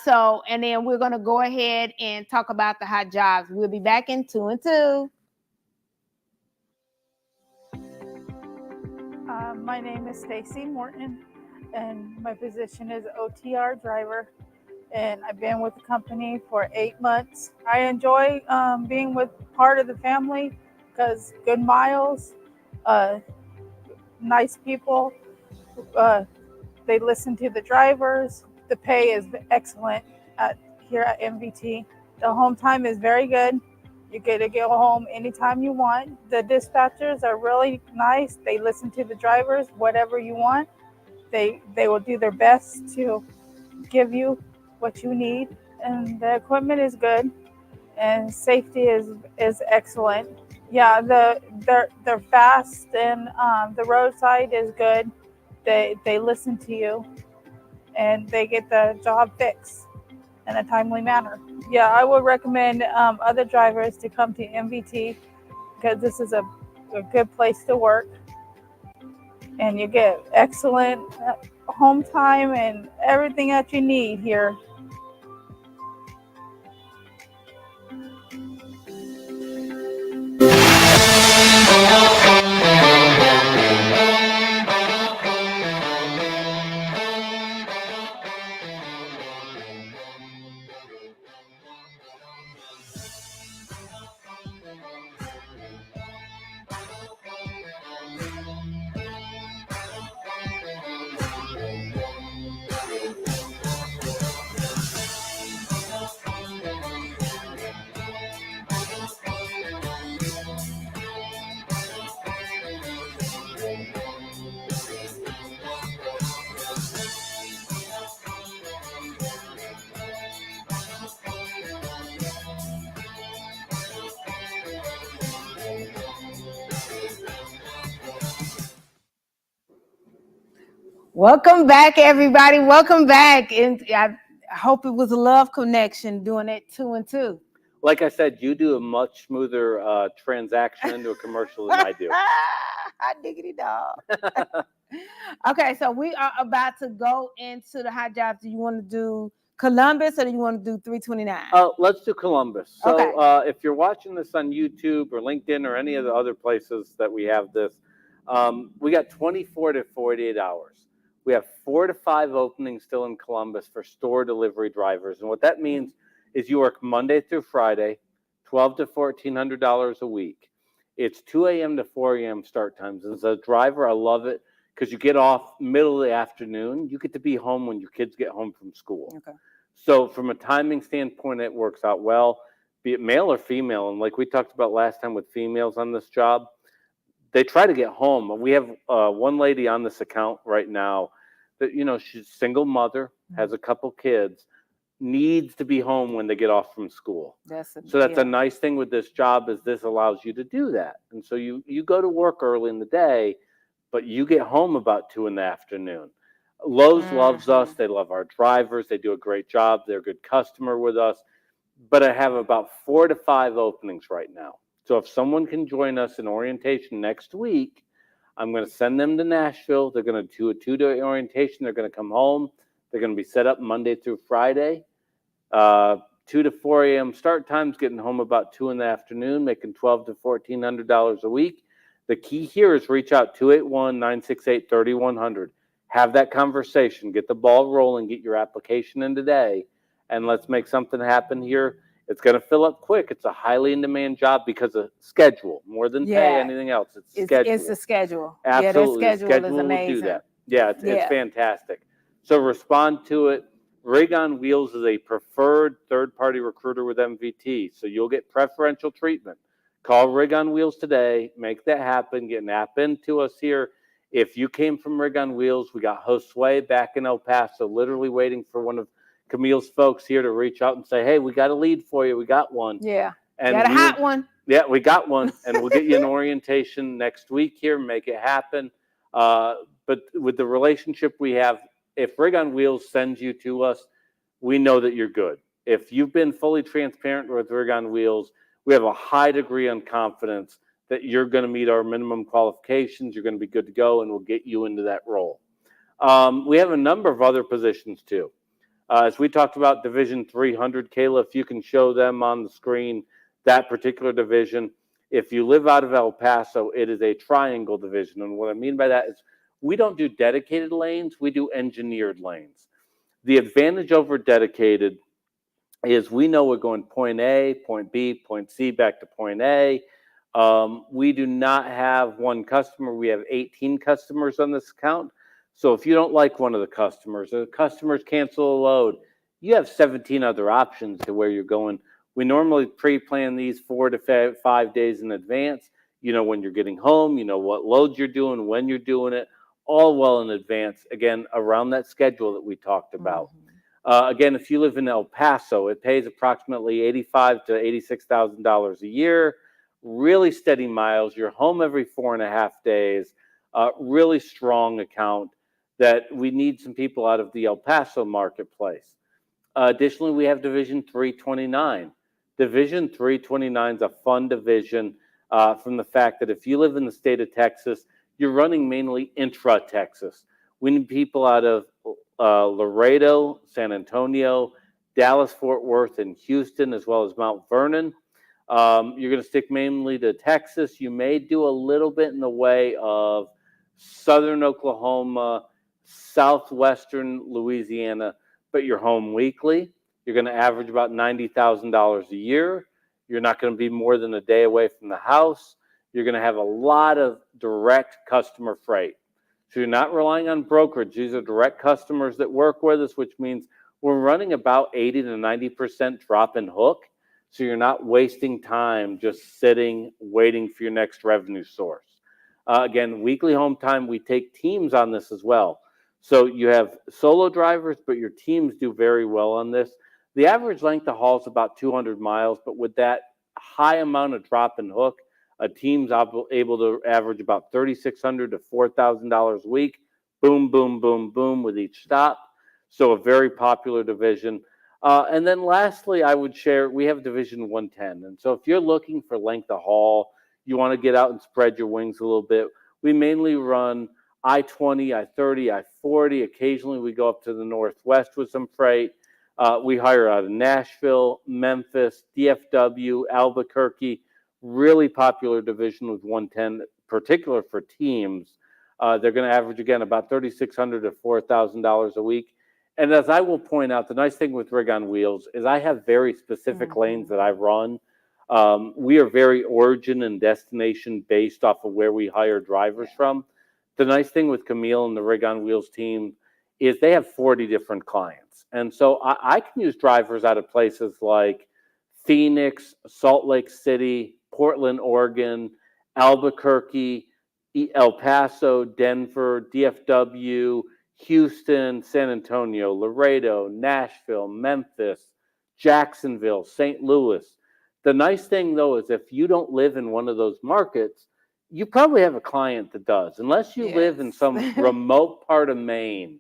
then we're going to go ahead and talk about the hot jobs. We'll be back in 2 and 2.
My name is Stacy Morton, and my position is OTR driver, and I've been with the company for 8 months. I enjoy being with part of the family because good miles, nice people, they listen to the drivers. The pay is excellent here at MVT. The home time is very good. You get to go home anytime you want. The dispatchers are really nice. They listen to the drivers, whatever you want. They will do their best to give you what you need. And the equipment is good. And safety is excellent. Yeah, they're fast, and the roadside is good. They listen to you, and they get the job fixed in a timely manner. Yeah, I would recommend other drivers to come to MVT because this is a good place to work, and you get excellent home time and everything that you need here.
Welcome back, everybody. Welcome back. And I hope it was a love connection doing it 2 and 2.
Like I said, you do a much smoother transaction into a commercial than I do.
Hot diggity dog. Okay, so we are about to go into the hot jobs. Do you want to do Columbus or do you want to do 329?
Let's do Columbus. So
Okay.
if you're watching this on YouTube or LinkedIn or any of the other places that we have this, we got 24 to 48 hours. We have 4 to 5 openings still in Columbus for store delivery drivers. And what that means is you work Monday through Friday, $1,200 to $1,400 a week. It's 2 a.m. to 4 a.m. start times. As a driver, I love it because you get off middle of the afternoon. You get to be home when your kids get home from school.
Okay.
So from a timing standpoint, it works out well, be it male or female. And like we talked about last time with females on this job, they try to get home. We have one lady on this account right now that, she's a single mother, has a couple kids, needs to be home when they get off from school. So that's a nice thing with this job is this allows you to do that. And so you go to work early in the day, but you get home about 2 in the afternoon. Lowe's loves us. They love our drivers. They do a great job. They're a good customer with us. But I have about 4 to 5 openings right now. So if someone can join us in orientation next week, I'm going to send them to Nashville. They're going to do a 2-day orientation. They're going to come home. They're going to be set up Monday through Friday. 2 to 4 a.m. start times, getting home about 2 in the afternoon, making $1,200 to $1,400 a week. The key here is reach out 281-968-3100. Have that conversation, get the ball rolling, get your application in today, and let's make something happen here. It's going to fill up quick. It's a highly in-demand job because of schedule, more than pay, anything else. It's schedule.
It's the schedule.
Absolutely.
Yeah, the schedule is
will
amazing.
do that. Yeah, it's fantastic. So respond to it. Rig on Wheels is a preferred third-party recruiter with MVT, so you'll get preferential treatment. Call Rig on Wheels today. Make that happen. Get an app into us here. If you came from Rig on Wheels, we got Josue back in El Paso, literally waiting for one of Camille's folks here to reach out and say, hey, we got a lead for you. We got one.
Yeah.
And
got a hot one.
Yeah, we got one. And we'll get you an orientation next week here, make it happen. But with the relationship we have, if Rig on Wheels sends you to us, we know that you're good. If you've been fully transparent with Rig on Wheels, we have a high degree of confidence that you're going to meet our minimum qualifications, you're going to be good to go, and we'll get you into that role. We have a number of other positions too. As we talked about Division 300, Kayla, if you can show them on the screen, that particular division. If you live out of El Paso, it is a triangle division. And what I mean by that is we don't do dedicated lanes, we do engineered lanes. The advantage over dedicated is we know we're going point A, point B, point C, back to point A. We do not have one customer. We have 18 customers on this account. So if you don't like one of the customers, or the customers cancel a load, you have 17 other options to where you're going. We normally pre-plan these 4 to 5 days in advance. You know when you're getting home, you know what loads you're doing, when you're doing it, all well in advance, again, around that schedule that we talked about. Again, if you live in El Paso, it pays approximately $85,000 to $86,000 a year, really steady miles. You're home every 4.5 days, really strong account that we need some people out of the El Paso marketplace. Additionally, we have Division 329. Division 329 is a fun division from the fact that if you live in the state of Texas, you're running mainly intra-Texas. We need people out of Laredo, San Antonio, Dallas, Fort Worth, and Houston, as well as Mount Vernon. You're going to stick mainly to Texas. You may do a little bit in the way of southern Oklahoma, southwestern Louisiana, but you're home weekly. You're going to average about $90,000 a year. You're not going to be more than a day away from the house. You're going to have a lot of direct customer freight. So you're not relying on brokerage. These are direct customers that work with us, which means we're running about 80 to 90% drop and hook. So you're not wasting time just sitting, waiting for your next revenue source. Again, weekly home time, we take teams on this as well. So you have solo drivers, but your teams do very well on this. The average length of haul is about 200 miles, but with that high amount of drop and hook, a team's able to average about $3,600 to $4,000 a week boom, boom, boom, boom with each stop. So a very popular division. And then lastly, I would share we have Division 110. And so if you're looking for length of haul, you want to get out and spread your wings a little bit, we mainly run I-20, I-30, I-40. Occasionally we go up to the Northwest with some freight. We hire out of Nashville, Memphis, DFW, Albuquerque. Really popular division with 110, particular for teams. They're going to average, again, about $3,600 to $4,000 a week. And as I will point out, the nice thing with Rig on Wheels is I have very specific lanes that I run. We are very origin and destination based off of where we hire drivers from. The nice thing with Camille and the Rig on Wheels team is they have 40 different clients. And so I can use drivers out of places like Phoenix, Salt Lake City, Portland, Oregon, Albuquerque, El Paso, Denver, DFW, Houston, San Antonio, Laredo, Nashville, Memphis, Jacksonville, St. Louis. The nice thing, though, is if you don't live in one of those markets, you probably have a client that does, unless you live in some remote part of Maine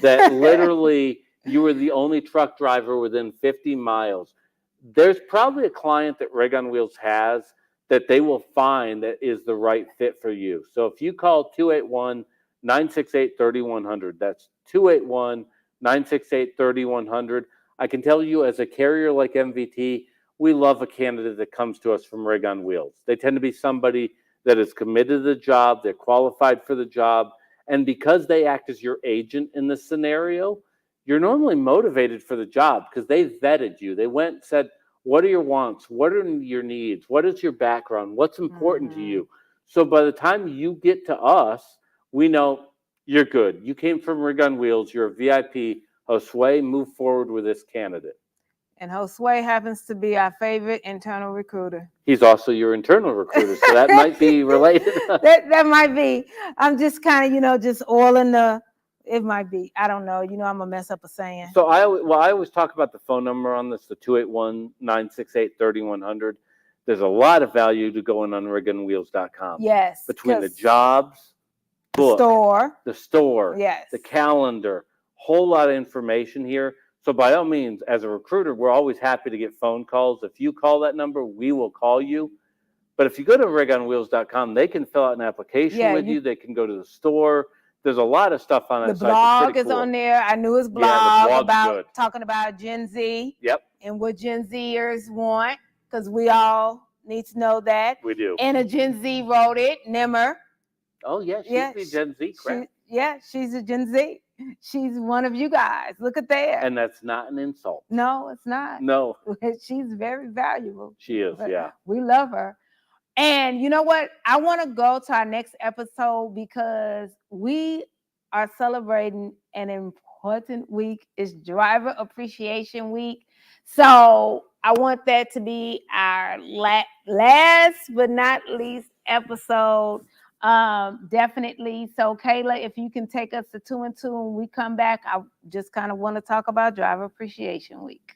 that literally you were the only truck driver within 50 miles. There's probably a client that Rig on Wheels has that they will find that is the right fit for you. So if you call 281-968-3100, that's 281-968-3100. I can tell you, as a carrier like MVT, we love a candidate that comes to us from Rig on Wheels. They tend to be somebody that is committed to the job, they're qualified for the job, and because they act as your agent in this scenario, you're normally motivated for the job because they vetted you. They went and said, what are your wants? What are your needs? What is your background? What's important to you? So by the time you get to us, we know you're good. You came from Rig on Wheels. You're a VIP. Josue, move forward with this candidate.
And Josue happens to be our favorite internal recruiter.
He's also your internal recruiter, so that might be related.
that might be. I'm just kind of, just oiling the. It might be. I don't know. I'm gonna mess up a saying.
So I always talk about the phone number on this, the 281-968-3100. There's a lot of value to going on rigonwheels.com.
Yes.
Between the jobs,
the
store,
yes,
the calendar, whole lot of information here. So by all means, as a recruiter, we're always happy to get phone calls. If you call that number, we will call you. But if you go to rigonwheels.com, they can fill out an application with you. They can go to the store. There's a lot of stuff on that
site.
The
blog is on there. I knew his blog about talking about Gen Z.
Yep.
And what Gen Zers want, because we all need to know that.
We do.
And a Gen Z wrote it, Nimmer.
Oh, yeah, she's the Gen Z crap.
She's a Gen Z. She's one of you guys. Look at that.
And that's not an insult.
No, it's not.
No.
She's very valuable.
She is, yeah.
We love her. And you know what? I want to go to our next episode because we are celebrating an important week. It's Driver Appreciation Week. So I want that to be our last but not least episode. Definitely. So Kayla, if you can take us to 2 and 2 when we come back, I just kind of want to talk about Driver Appreciation Week.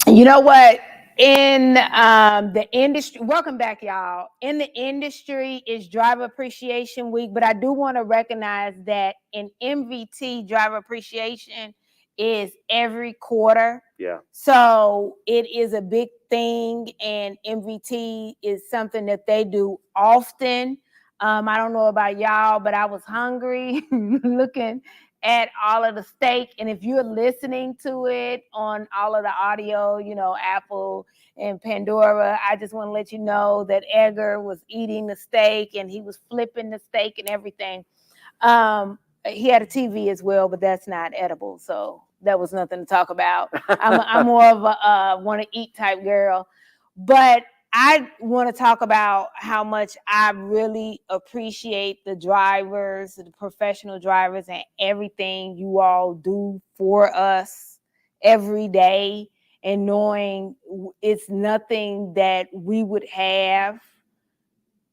You know what? In the industry, welcome back, y'all. In the industry is Driver Appreciation Week, but I do want to recognize that in MVT, Driver Appreciation is every quarter.
Yeah.
So it is a big thing, and MVT is something that they do often. I don't know about y'all, but I was hungry looking at all of the steak. And if you're listening to it on all of the audio, Apple and Pandora, I just want to let you know that Edgar was eating the steak and he was flipping the steak and everything. He had a TV as well, but that's not edible. So that was nothing to talk about. I'm more of a want to eat type girl. But I want to talk about how much I really appreciate the drivers, the professional drivers, and everything you all do for us every day, and knowing it's nothing that we would have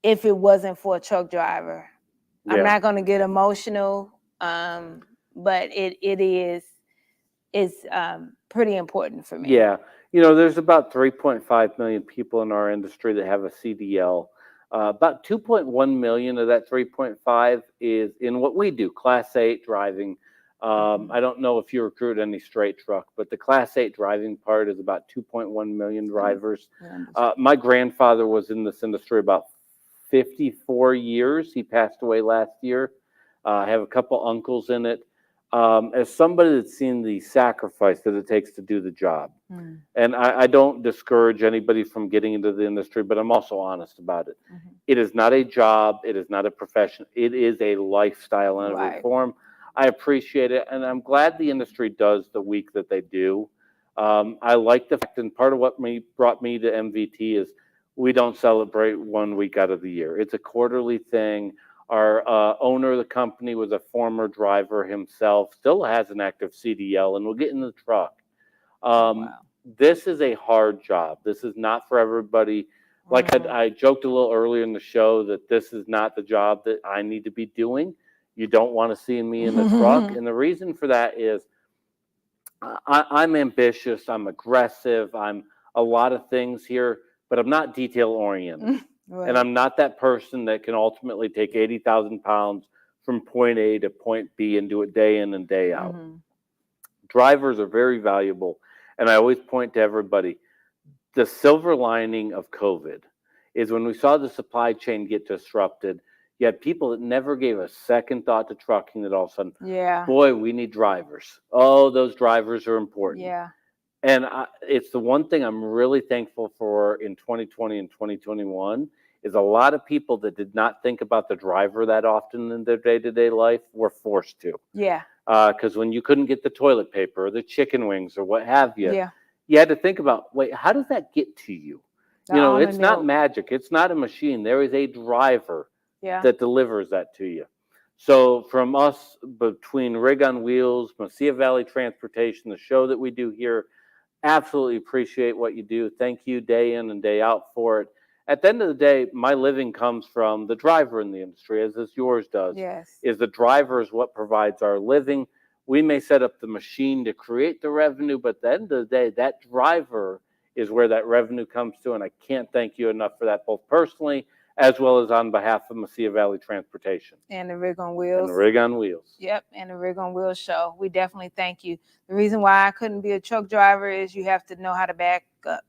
if it wasn't for a truck driver. Yeah. I'm not going to get emotional, but it's pretty important for me.
Yeah. There's about 3.5 million people in our industry that have a CDL. About 2.1 million of that 3.5 is in what we do, Class 8 driving. I don't know if you recruit any straight truck, but the Class 8 driving part is about 2.1 million drivers. My grandfather was in this industry about 54 years. He passed away last year. I have a couple uncles in it. As somebody that's seen the sacrifice that it takes to do the job, and I don't discourage anybody from getting into the industry, but I'm also honest about it. It is not a job. It is not a profession. It is a lifestyle in every form. I appreciate it, and I'm glad the industry does the week that they do. I like the fact, and part of what brought me to MVT is we don't celebrate 1 week out of the year. It's a quarterly thing. Our owner of the company was a former driver himself, still has an active CDL, and will get in the truck. This is a hard job. This is not for everybody. Like I joked a little earlier in the show that this is not the job that I need to be doing. You don't want to see me in the truck. And the reason for that is I'm ambitious. I'm aggressive. I'm a lot of things here, but I'm not detail oriented. Right. And I'm not that person that can ultimately take 80,000 pounds from point A to point B and do it day in and day out. Drivers are very valuable. And I always point to everybody, the silver lining of COVID is when we saw the supply chain get disrupted, you had people that never gave a second thought to trucking that all of a sudden, boy, we need drivers. Oh, those drivers are important. Yeah. And it's the one thing I'm really thankful for in 2020 and 2021 is a lot of people that did not think about the driver that often in their day-to-day life were forced to. Yeah. Because when you couldn't get the toilet paper or the chicken wings or what have you, you had to think about, wait, how does that get to you? It's not magic. It's not a machine. There is a driver that delivers that to you. So from us, between Rig on Wheels, Mesilla Valley Transportation, the show that we do here, absolutely appreciate what you do. Thank you day in and day out for it. At the end of the day, my living comes from the driver in the industry, as yours does. Yes. Is the driver is what provides our living. We may set up the machine to create the revenue, but at the end of the day, that driver is where that revenue comes to, and I can't thank you enough for that, both personally as well as on behalf of Mesilla Valley Transportation.
And the Rig on Wheels.
And the Rig on Wheels.
Yep, and the Rig on Wheels show. We definitely thank you. The reason why I couldn't be a truck driver is you have to know how to back up.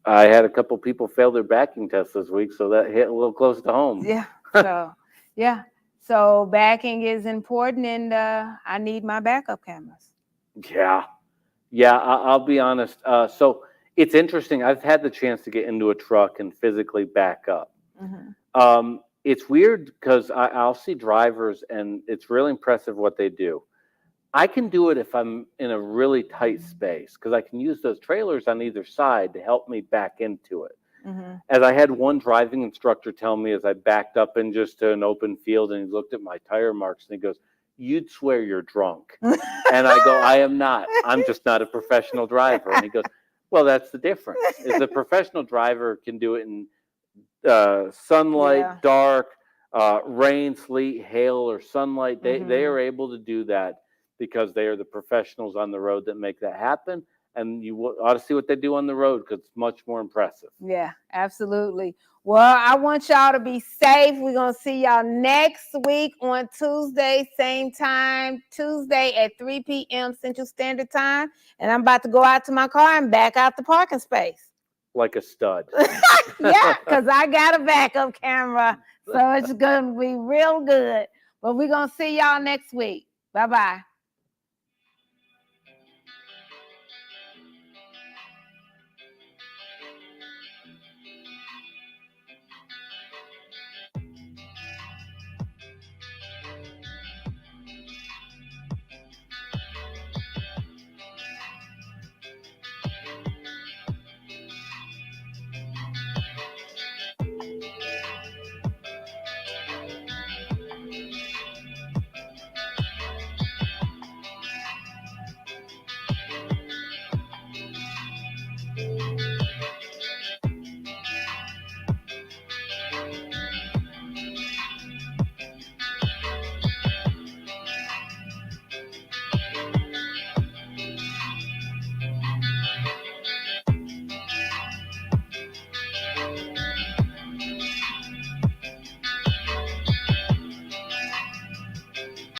I had a couple people fail their backing test this week, so that hit a little close to home.
Yeah. So backing is important, and I need my backup cameras.
Yeah, I'll be honest. So it's interesting. I've had the chance to get into a truck and physically back up. It's weird because I'll see drivers, and it's really impressive what they do. I can do it if I'm in a really tight space because I can use those trailers on either side to help me back into it. As I had one driving instructor tell me as I backed up in just an open field, and he looked at my tire marks and he goes, "You'd swear you're drunk." And I go, "I am not. I'm just not a professional driver." And he goes, "Well, that's the difference. Is a professional driver can do it in sunlight, dark, rain, sleet, hail, or sunlight. They are able to do that because they are the professionals on the road that make that happen. and you ought to see what they do on the road because it's much more impressive.
Yeah, absolutely. Well, I want y'all to be safe. We're going to see y'all next week on Tuesday, same time, Tuesday at 3 p.m. Central Standard Time. And I'm about to go out to my car and back out the parking space.
Like a stud.
Yeah, because I got a backup camera. So it's going to be real good. But we're going to see y'all next week. Bye-bye.